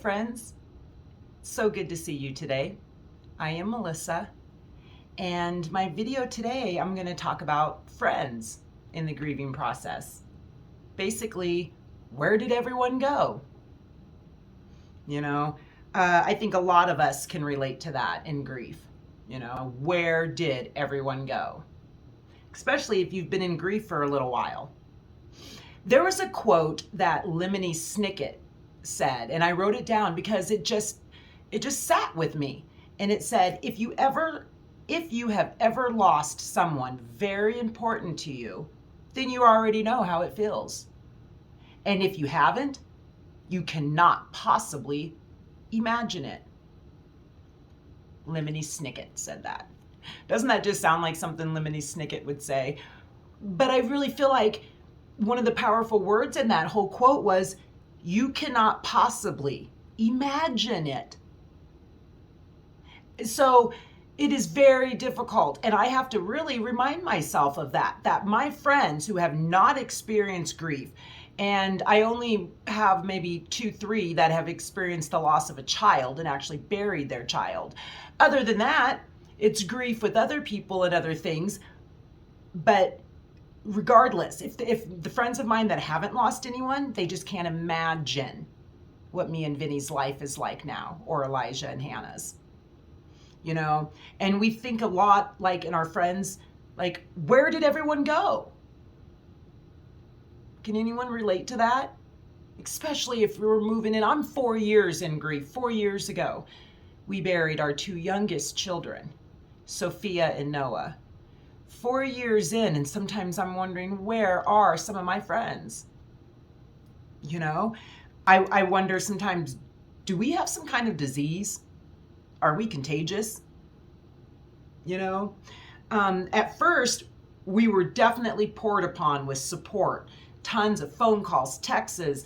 friends. So good to see you today. I am Melissa, and my video today, I'm going to talk about friends in the grieving process. Basically, where did everyone go? I think a lot of us can relate to that in grief. Where did everyone go? Especially if you've been in grief for a little while. There was a quote that Lemony Snicket said, and I wrote it down because it just sat with me. And it said, if you have ever lost someone very important to you, then you already know how it feels. And if you haven't, you cannot possibly imagine it. Lemony Snicket said that. Doesn't that just sound like something Lemony Snicket would say? But I really feel like one of the powerful words in that whole quote was, you cannot possibly imagine it. So it is very difficult. And I have to really remind myself of that my friends who have not experienced grief, and I only have maybe 2, 3 that have experienced the loss of a child and actually buried their child. Other than that, it's grief with other people and other things. But regardless, if the friends of mine that haven't lost anyone, they just can't imagine what me and Vinny's life is like now, or Elijah and Hannah's. And we think a lot, like in our friends, like, where did everyone go? Can anyone relate to that? Especially if we were moving in. I'm 4 years in grief. 4 years ago, we buried our 2 youngest children, Sophia and Noah. 4 years in, and sometimes I'm wondering, where are some of my friends? I wonder sometimes, do we have some kind of disease? Are we contagious? At first, we were definitely poured upon with support. Tons of phone calls, texts,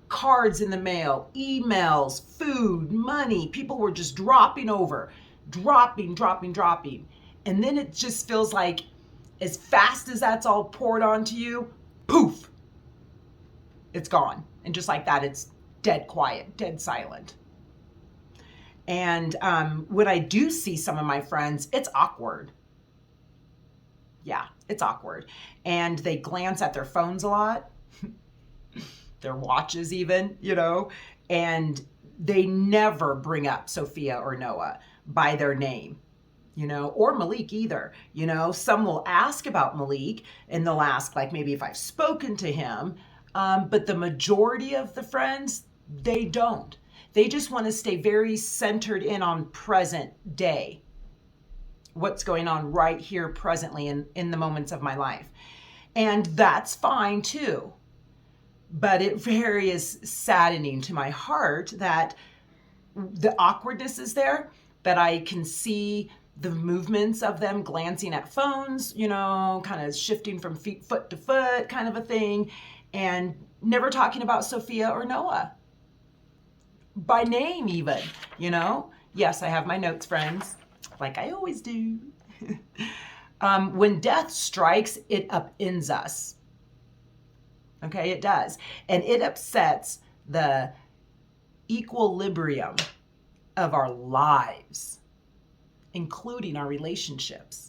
cards in the mail, emails, food, money. People were just dropping. And then it just feels like as fast as that's all poured onto you, poof, it's gone. And just like that, it's dead quiet, dead silent. And when I do see some of my friends, it's awkward. Yeah, it's awkward. And they glance at their phones a lot, their watches even, and they never bring up Sophia or Noah by their name, or Malik either. Some will ask about Malik, and they'll ask, like, maybe if I've spoken to him, but the majority of the friends, they don't. They just want to stay very centered in on present day. What's going on right here presently in the moments of my life. And that's fine too. But it very is saddening to my heart that the awkwardness is there, that I can see the movements of them glancing at phones, kind of shifting from foot to foot kind of a thing, and never talking about Sophia or Noah. By name even, Yes, I have my notes, friends, like I always do. When death strikes, it upends us. Okay, it does. And it upsets the equilibrium of our lives, including our relationships.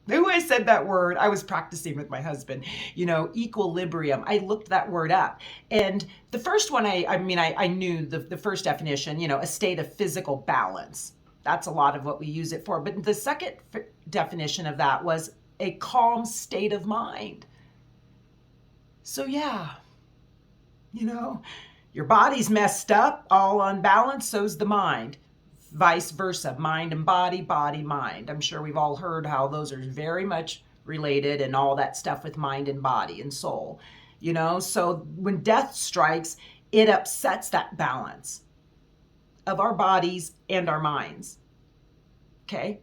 Who I said that word? I was practicing with my husband, equilibrium. I looked that word up. And the first one, I knew the first definition, a state of physical balance. That's a lot of what we use it for. But the second definition of that was a calm state of mind. So yeah, your body's messed up, all unbalanced, so's the mind. Vice versa, mind and body, body, mind. I'm sure we've all heard how those are very much related and all that stuff with mind and body and soul, So when death strikes, it upsets that balance of our bodies and our minds, okay?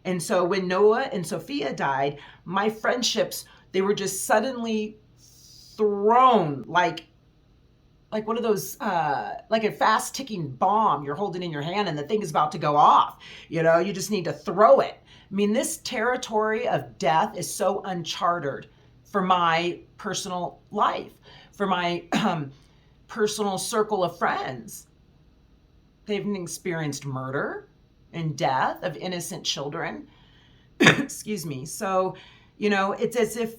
And so when Noah and Sophia died, my friendships, they were just suddenly thrown like one of those, like a fast ticking bomb you're holding in your hand and the thing is about to go off. You just need to throw it. This territory of death is so uncharted for my personal life, for my personal circle of friends. They haven't experienced murder and death of innocent children. Excuse me. So, it's as if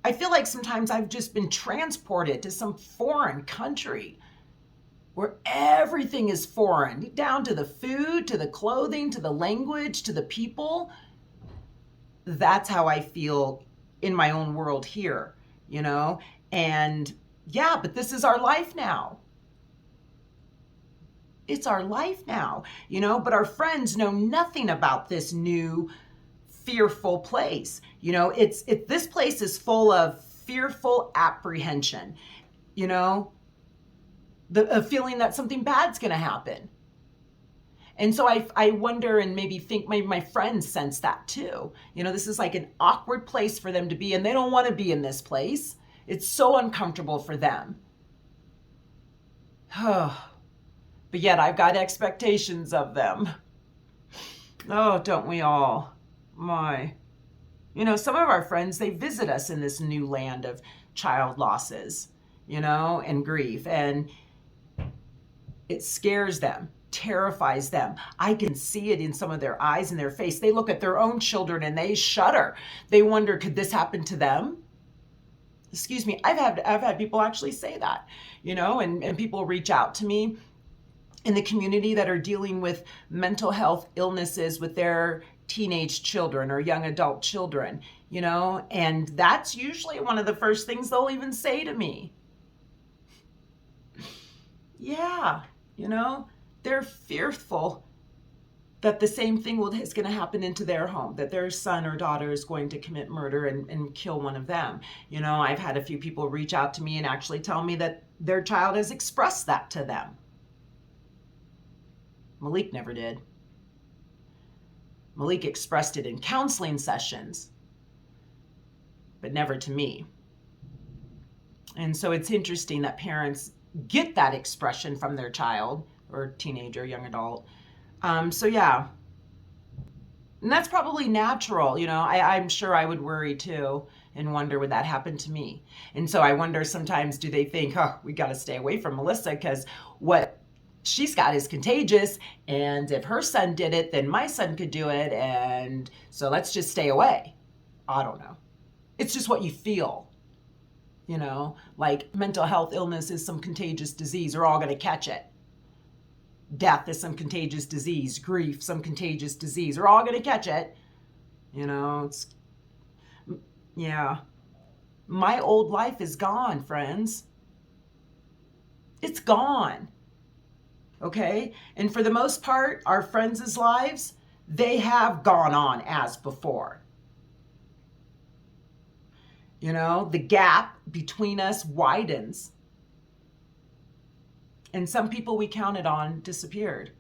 I feel like sometimes I've just been transported to some foreign country where everything is foreign, down to the food, to the clothing, to the language, to the people. That's how I feel in my own world here, And yeah, but this is our life now. It's our life now, but our friends know nothing about this new fearful place. This place is full of fearful apprehension, a feeling that something bad's going to happen. And so I wonder and maybe think maybe my friends sense that too. This is like an awkward place for them to be, and they don't want to be in this place. It's so uncomfortable for them. But yet I've got expectations of them. Oh, don't we all? My. Some of our friends, they visit us in this new land of child losses, and grief. And it scares them, terrifies them. I can see it in some of their eyes and their face. They look at their own children and they shudder. They wonder, could this happen to them? Excuse me. I've had people actually say that, and people reach out to me in the community that are dealing with mental health illnesses with their teenage children or young adult children, and that's usually one of the first things they'll even say to me. Yeah, they're fearful that the same thing is going to happen into their home, that their son or daughter is going to commit murder and kill one of them. I've had a few people reach out to me and actually tell me that their child has expressed that to them. Malik never did. Malik expressed it in counseling sessions, but never to me. And so it's interesting that parents get that expression from their child or teenager, young adult. So yeah, and that's probably natural. I'm sure I would worry too and wonder, would that happen to me? And so I wonder sometimes, do they think, we got to stay away from Melissa because what she's got is contagious, and if her son did it, then my son could do it, and so let's just stay away. I don't know. It's just what you feel. Like mental health illness is some contagious disease. We're all going to catch it. Death is some contagious disease. Grief, some contagious disease. We're all going to catch it. Yeah. My old life is gone, friends. It's gone. Okay? And for the most part, our friends' lives, they have gone on as before. The gap between us widens. And some people we counted on disappeared.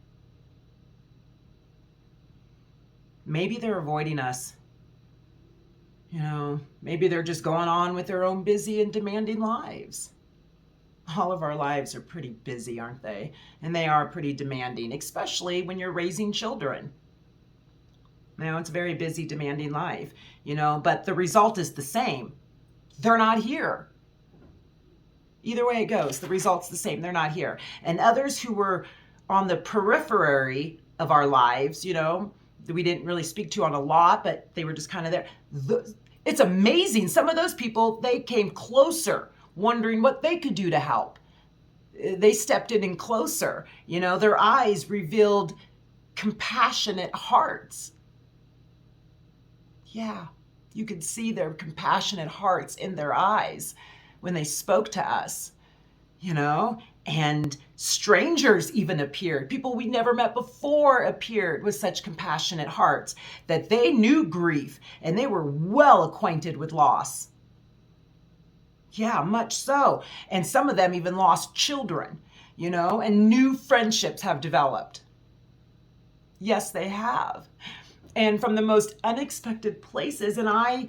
Maybe they're avoiding us. Maybe they're just going on with their own busy and demanding lives. All of our lives are pretty busy, aren't they? And they are pretty demanding, especially when you're raising children. It's a very busy, demanding life, but the result is the same. They're not here. Either way it goes, the result's the same. They're not here. And others who were on the periphery of our lives, that we didn't really speak to on a lot, but they were just kind of there. It's amazing. Some of those people, they came closer, wondering what they could do to help. They stepped in closer. Their eyes revealed compassionate hearts. Yeah. You could see their compassionate hearts in their eyes when they spoke to us, and strangers even appeared. People we never met before appeared with such compassionate hearts that they knew grief and they were well acquainted with loss. Yeah, much so. And some of them even lost children, and new friendships have developed. Yes, they have. And from the most unexpected places. And I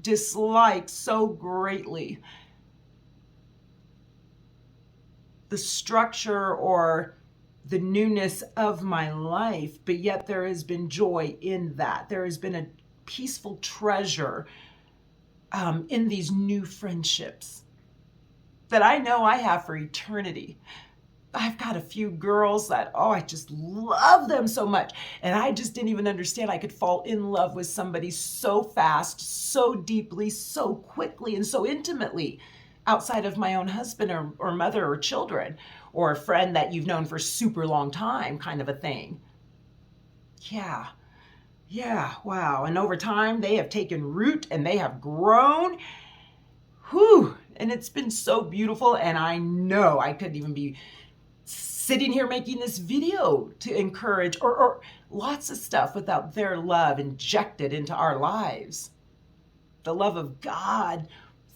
dislike so greatly the structure or the newness of my life, but yet there has been joy in that. There has been a peaceful treasure in these new friendships that I know I have for eternity. I've got a few girls that, oh, I just love them so much. And I just didn't even understand I could fall in love with somebody so fast, so deeply, so quickly, and so intimately outside of my own husband or mother or children or a friend that you've known for a super long time, kind of a thing. Yeah, wow. And over time, they have taken root and they have grown. Whew. And it's been so beautiful. And I know I couldn't even be sitting here making this video to encourage or lots of stuff without their love injected into our lives. The love of God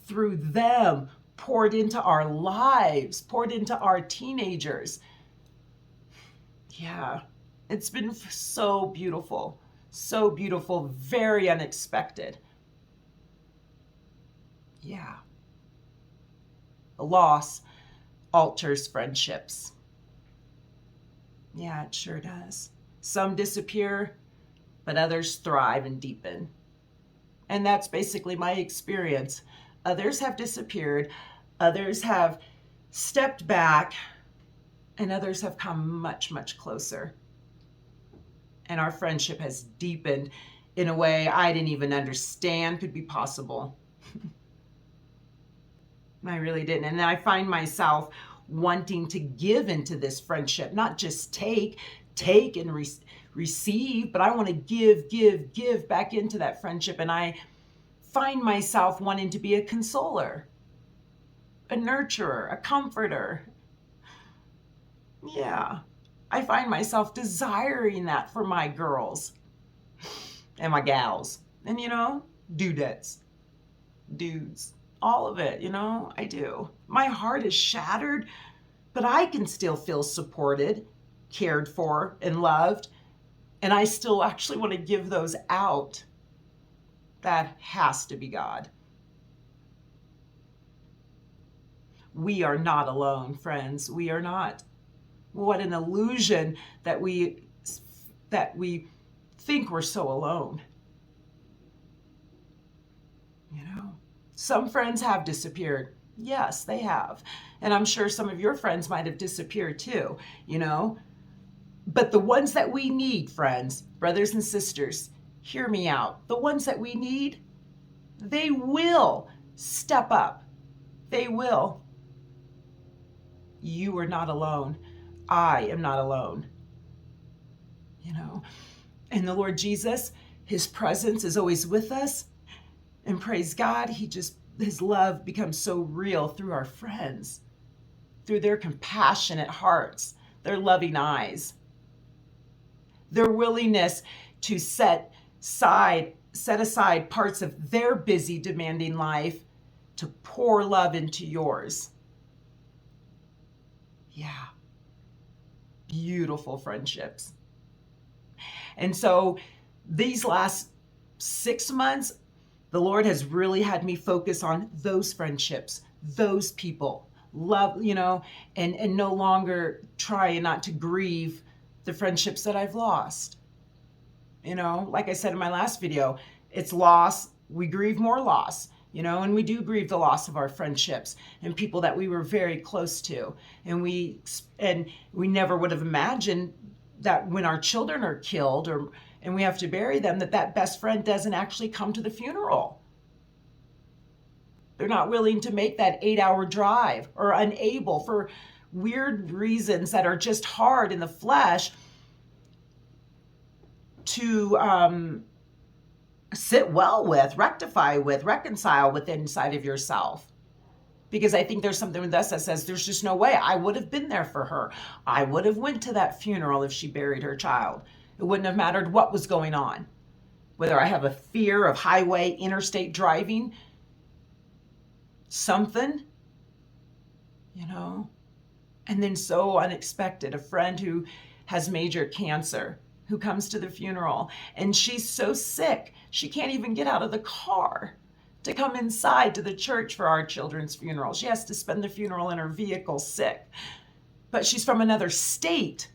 through them poured into our lives, poured into our teenagers. Yeah, it's been so beautiful, very unexpected. Yeah. A loss alters friendships. Yeah, it sure does. Some disappear, but others thrive and deepen. And that's basically my experience. Others have disappeared, others have stepped back, and others have come much, much closer. And our friendship has deepened in a way I didn't even understand could be possible. I really didn't. And then I find myself wanting to give into this friendship, not just take and receive, but I want to give back into that friendship. And I find myself wanting to be a consoler, a nurturer, a comforter. Yeah, I find myself desiring that for my girls and my gals. And, dudettes, dudes, all of it, I do. My heart is shattered, but I can still feel supported, cared for, and loved. And I still actually want to give those out. That has to be God. We are not alone, friends. We are not. What an illusion that we think we're so alone. Some friends have disappeared. Yes, they have. And I'm sure some of your friends might have disappeared too, But the ones that we need, friends, brothers and sisters, hear me out. The ones that we need, they will step up. They will. You are not alone. I am not alone. And the Lord Jesus, his presence is always with us. And praise God, his love becomes so real through our friends, through their compassionate hearts, their loving eyes, their willingness to set aside parts of their busy, demanding life to pour love into yours. Yeah. Beautiful friendships. And so these last 6 months, the Lord has really had me focus on those friendships, those people, love, and no longer try not to grieve the friendships that I've lost. Like I said in my last video, it's loss. We grieve more loss, and we do grieve the loss of our friendships and people that we were very close to. And we never would have imagined that when our children are killed and we have to bury them, that best friend doesn't actually come to the funeral. They're not willing to make that 8-hour drive or unable for weird reasons that are just hard in the flesh to sit well with, rectify with, reconcile with inside of yourself. Because I think there's something with us that says there's just no way. I would have been there for her. I would have went to that funeral if she buried her child. It wouldn't have mattered what was going on. Whether I have a fear of highway, interstate driving, something, And then so unexpected, a friend who has major cancer, who comes to the funeral, and she's so sick, she can't even get out of the car to come inside to the church for our children's funeral. She has to spend the funeral in her vehicle sick. But she's from another state.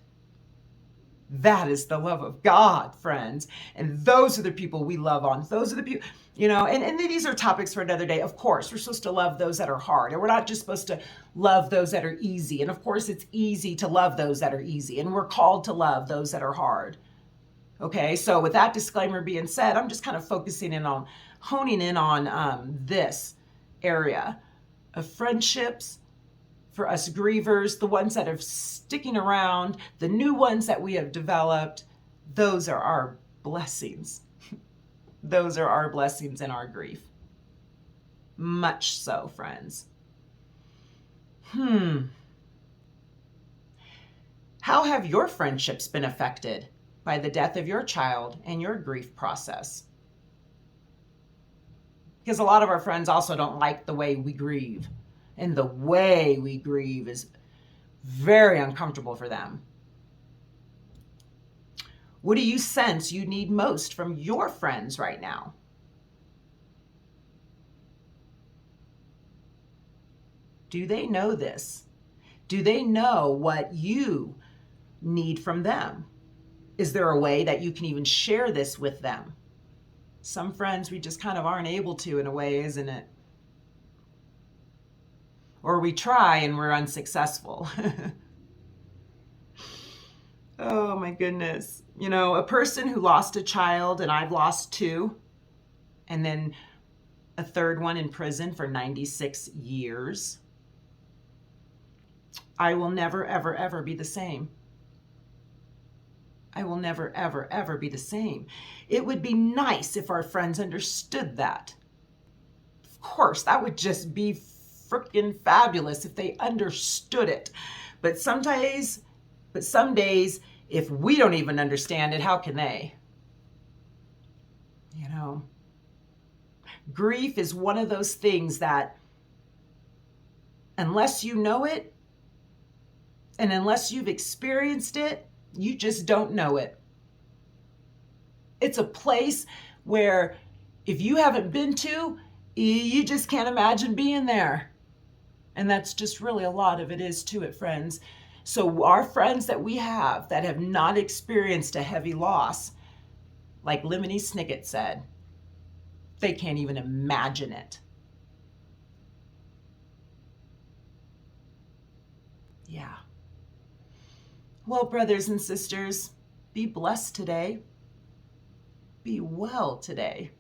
That is the love of God, friends. And those are the people we love on. Those are the people, and these are topics for another day. Of course, we're supposed to love those that are hard, and we're not just supposed to love those that are easy. And of course, it's easy to love those that are easy, and we're called to love those that are hard. Okay, so with that disclaimer being said, I'm just kind of honing in on this area of friendships for us grievers, the ones that are sticking around, the new ones that we have developed. Those are our blessings. Those are our blessings in our grief. Much so, friends. How have your friendships been affected by the death of your child and your grief process? Because a lot of our friends also don't like the way we grieve. And the way we grieve is very uncomfortable for them. What do you sense you need most from your friends right now? Do they know this? Do they know what you need from them? Is there a way that you can even share this with them? Some friends we just kind of aren't able to, in a way, isn't it? Or we try and we're unsuccessful. Oh my goodness. A person who lost a child, and I've lost two, and then a third one in prison for 96 years. I will never, ever, ever be the same. I will never, ever, ever be the same. It would be nice if our friends understood that. Of course, that would just be freaking fabulous if they understood it. But some days, if we don't even understand it, how can they? Grief is one of those things that, unless you know it, and unless you've experienced it, you just don't know it. It's a place where if you haven't been to, you just can't imagine being there. And that's just really a lot of it is to it, friends. So our friends that we have that have not experienced a heavy loss, like Lemony Snicket said, they can't even imagine it. Yeah. Well, brothers and sisters, be blessed today. Be well today.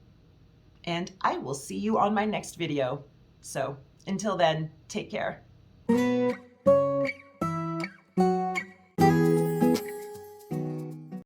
And I will see you on my next video. So until then, take care.